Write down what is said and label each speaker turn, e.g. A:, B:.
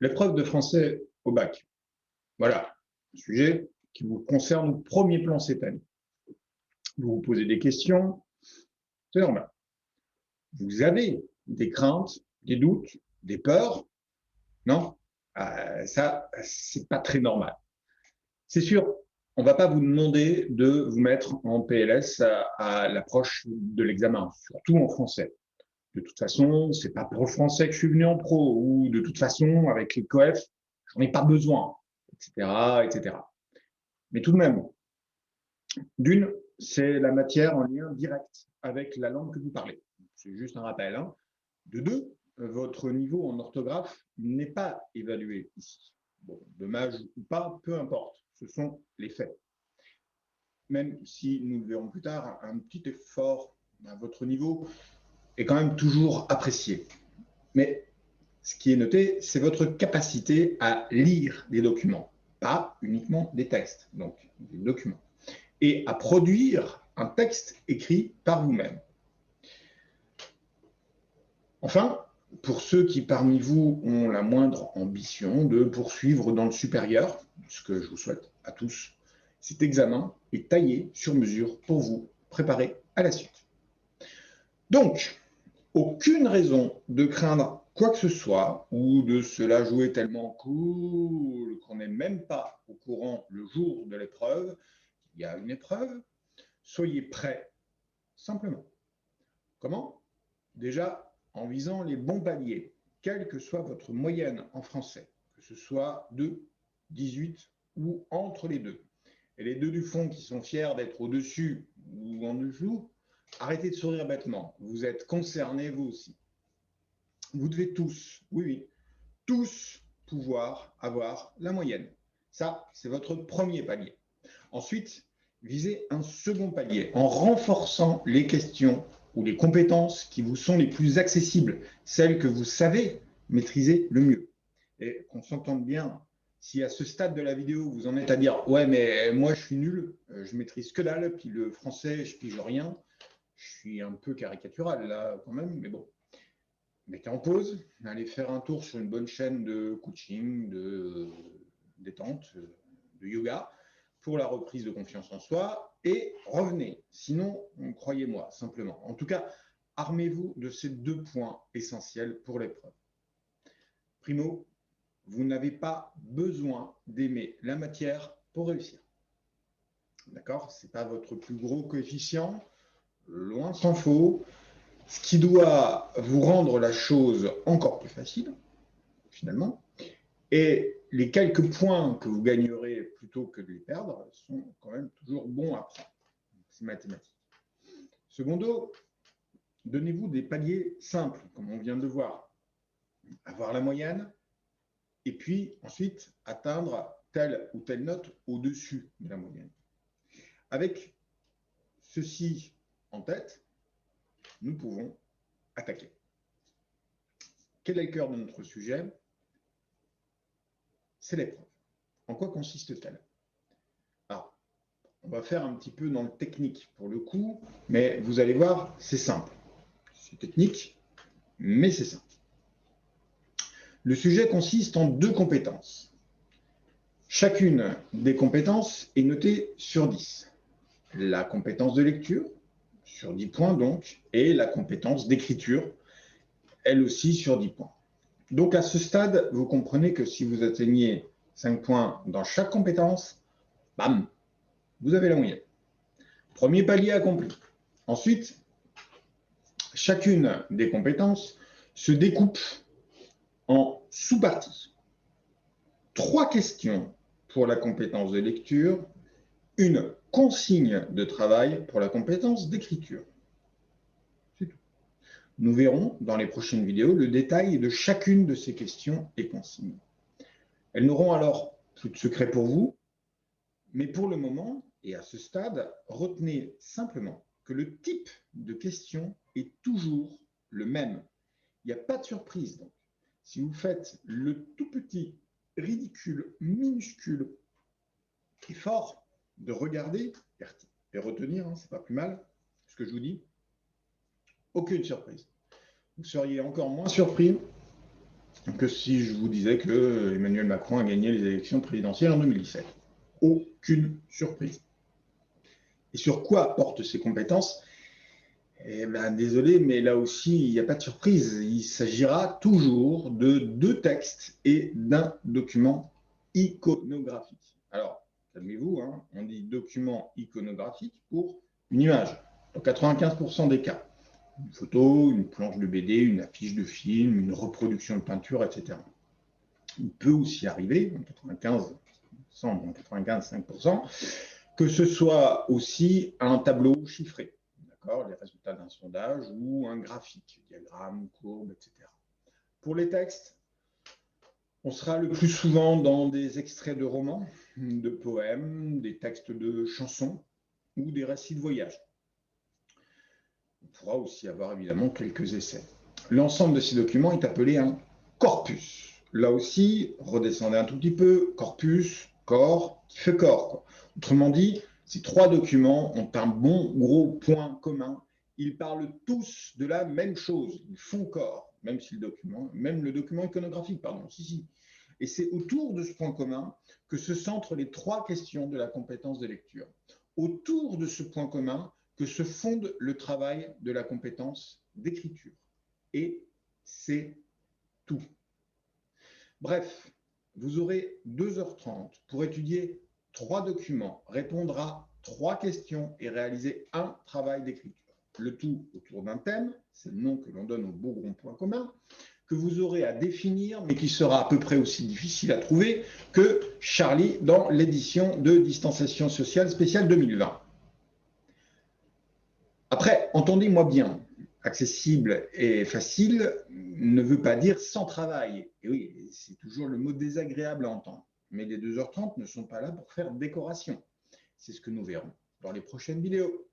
A: L'épreuve de français au bac. Voilà, un sujet qui vous concerne au premier plan cette année. Vous vous posez des questions, c'est normal. Vous avez des craintes, des doutes, des peurs, non? Ça, c'est pas très normal. C'est sûr, on ne va pas vous demander de vous mettre en PLS à l'approche de l'examen, surtout en français. De toute façon, c'est pas pour le français que je suis venu en pro, ou de toute façon, avec les coef, j'en ai pas besoin, etc., etc. Mais tout de même, d'une, c'est la matière en lien direct avec la langue que vous parlez. C'est juste un rappel. Hein. De deux, votre niveau en orthographe n'est pas évalué ici. Bon, dommage ou pas, peu importe, ce sont les faits. Même si nous le verrons plus tard, un petit effort à votre niveau est quand même toujours apprécié. Mais ce qui est noté, c'est votre capacité à lire des documents, pas uniquement des textes, donc des documents, et à produire un texte écrit par vous-même. Enfin, pour ceux qui parmi vous ont la moindre ambition de poursuivre dans le supérieur, ce que je vous souhaite à tous, cet examen est taillé sur mesure pour vous préparer à la suite. Donc, aucune raison de craindre quoi que ce soit ou de se la jouer tellement cool qu'on n'est même pas au courant le jour de l'épreuve. Il y a une épreuve, soyez prêts simplement. Comment? Déjà en visant les bons paliers, quelle que soit votre moyenne en français, que ce soit 2, 18 ou entre les deux. Et les deux du fond qui sont fiers d'être au-dessus ou en dessous, arrêtez de sourire bêtement. Vous êtes concernés vous aussi. Vous devez tous, oui, tous pouvoir avoir la moyenne. Ça, c'est votre premier palier. Ensuite, visez un second palier en renforçant les questions ou les compétences qui vous sont les plus accessibles, celles que vous savez maîtriser le mieux. Et qu'on s'entende bien, si à ce stade de la vidéo, vous en êtes à dire « Ouais, mais moi, je suis nul, je maîtrise que dalle, puis le français, je pige rien », je suis un peu caricatural là quand même, mais bon. Mettez en pause, allez faire un tour sur une bonne chaîne de coaching, de détente, de yoga, pour la reprise de confiance en soi, et revenez. Sinon, croyez-moi, simplement. En tout cas, armez-vous de ces deux points essentiels pour l'épreuve. Primo, vous n'avez pas besoin d'aimer la matière pour réussir. D'accord? Ce n'est pas votre plus gros coefficient, loin s'en faut. Ce qui doit vous rendre la chose encore plus facile, finalement, et les quelques points que vous gagnerez plutôt que de les perdre sont quand même toujours bons à prendre. C'est mathématique. Secondo, donnez-vous des paliers simples, comme on vient de le voir. Avoir la moyenne, et puis ensuite atteindre telle ou telle note au-dessus de la moyenne. Avec ceci en tête, nous pouvons attaquer. Quel est le cœur de notre sujet? C'est l'épreuve. En quoi consiste-t-elle? Alors, on va faire un petit peu dans le technique pour le coup, mais vous allez voir, c'est simple. C'est technique, mais c'est simple. Le sujet consiste en 2 compétences. Chacune des compétences est notée sur 10. La compétence de lecture, sur 10 points donc, et la compétence d'écriture, elle aussi sur 10 points. Donc à ce stade, vous comprenez que si vous atteignez 5 points dans chaque compétence, bam, vous avez la moyenne. Premier palier accompli. Ensuite, chacune des compétences se découpe en sous-parties. 3 questions pour la compétence de lecture, une consigne de travail pour la compétence d'écriture. C'est tout. Nous verrons dans les prochaines vidéos le détail de chacune de ces questions et consignes. Elles n'auront alors plus de secret pour vous, mais pour le moment, et à ce stade, retenez simplement que le type de question est toujours le même. Il n'y a pas de surprise. Donc. Si vous faites le tout petit, ridicule, minuscule effort de regarder et retenir, hein, c'est pas plus mal, ce que je vous dis, aucune surprise. Vous seriez encore moins surpris que si je vous disais que Emmanuel Macron a gagné les élections présidentielles en 2017. Aucune surprise. Et sur quoi portent ces compétences? Eh ben, désolé, mais là aussi, il n'y a pas de surprise. Il s'agira toujours de 2 textes et d'un document iconographique. Alors, calmez-vous, hein, on dit document iconographique pour une image, dans 95% des cas. Une photo, une planche de BD, une affiche de film, une reproduction de peinture, etc. Il peut aussi arriver, en 95,5%, que ce soit aussi un tableau chiffré, les résultats d'un sondage ou un graphique, diagramme, courbe, etc. Pour les textes, on sera le plus souvent dans des extraits de romans, de poèmes, des textes de chansons ou des récits de voyage. On pourra aussi avoir évidemment quelques essais. L'ensemble de ces documents est appelé un corpus. Là aussi, redescendez un tout petit peu, corpus, corps, qui fait corps, quoi. Autrement dit, ces 3 documents ont un bon gros point commun. Ils parlent tous de la même chose. Ils font corps, même le document iconographique, pardon. Si. Et c'est autour de ce point commun que se centrent les 3 questions de la compétence de lecture. Autour de ce point commun que se fonde le travail de la compétence d'écriture. Et c'est tout. Bref, vous aurez 2h30 pour étudier 3 documents, répondre à 3 questions et réaliser un travail d'écriture. Le tout autour d'un thème, c'est le nom que l'on donne au beau grand point commun, que vous aurez à définir, mais qui sera à peu près aussi difficile à trouver que Charlie dans l'édition de Distanciation sociale spéciale 2020. Après, entendez-moi bien, accessible et facile ne veut pas dire sans travail. Et oui, c'est toujours le mot désagréable à entendre. Mais les 2h30 ne sont pas là pour faire décoration. C'est ce que nous verrons dans les prochaines vidéos.